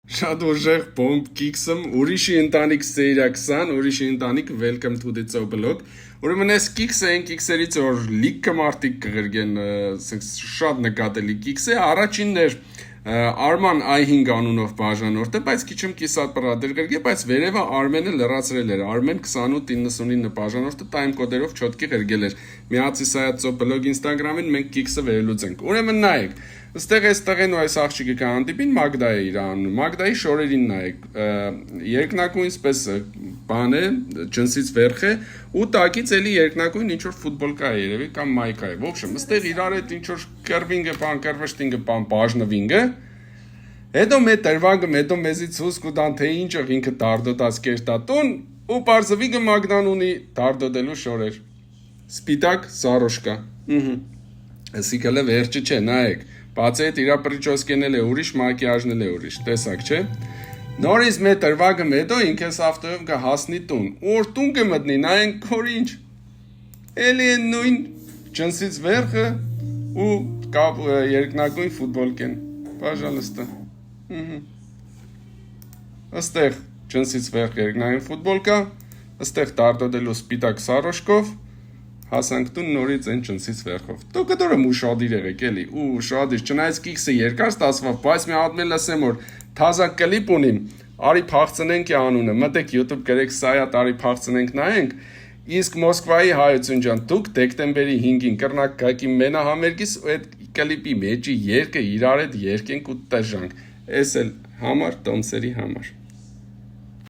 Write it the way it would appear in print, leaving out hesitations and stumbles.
Շատ ուժեղ բոմբ կիքսում, ուրիշի ընտանիք Սեյրաքսան, ուրիշի ընտանիք welcome to the Zoblog։ Ուրեմն այս կիքսը են կիքսերից որ լիքը մարդիկ կղրգեն, շատ նկատելի կիքս է, առաջինն էր Արման I5 անունով բաժանորդը, բայց քիչում կիսատ պրադեր գրգե, բայց վերևը Արմենը լրացրել էր, Արմեն 2899 բաժանորդը time կոդերով չոտքի գրգել էր։ Միացի սայած Zoblog Instagram-ին մենք կիքսը վերելուծենք։ Ուրեմն նայեք, Ստեղ այս տղեն ու այս աղջիկը կհանդիպին Մագդա է իր անունը, Մագդայի շորերին նայեք, երկնակույն սպես բան է, ջնսից վերխ է, ու տակից էլի երկնակույն ինչ-որ ֆուտբոլկա է երևի կամ մայկա է, ողջում, ստեղ իրար հետ ինչ-որ կրվինգը բան, կրվշտինգը բան, բաժնվինգը, հետո մե տրվագը, հետո մեզից հուսկ ու դան թե ինչով ինքը դարդոտած կերտատուն, ու պարզվիգը Մագդան ունի դարդոտելու շորեր, սպիտակ սարոշկա, ասիկել է վերջը չէ, նայեք, Բացի այդ իրա պրիչոսկեն է ուրիշ, մակիաժն է ուրիշ, տեսակ չէ։ Նորից մե տրվագը մետո ինքես ավտոյով կհասնի տուն, որ տուն կմտնի, նայենք որ ինչ։ Էլի են նույն ջնսից վերխը ու երկնակույն ֆուտբոլկեն, պաժալստը։ Աստեղ ջնսից վերխ երկնակույն ֆուտբոլկա, աստեղ տարտոտելու սպիտակ սարոշկով, հասանք տուն նորից են ջնսից վերխով։ Դու կտորը ուշադիր եղեք էլի, ու ուշադիր, չնայած կիքսը երկար ստացվավ, բայց մի հատ մել ասեմ, որ թազա կլիպ ունիմ, արի փախցնենք է անունը, մտեք YouTube գրեք սայատ արի փախցնենք նայենք, իսկ Մոսկվայի հայություն ջան, դուք դեկտեմբերի 5-ին կրնակ գակի մենահամերգից ու այդ կլիպի մեջի երկը իրար հետ երկենք ու տժանք, էս էլ համար տոմսերի համար։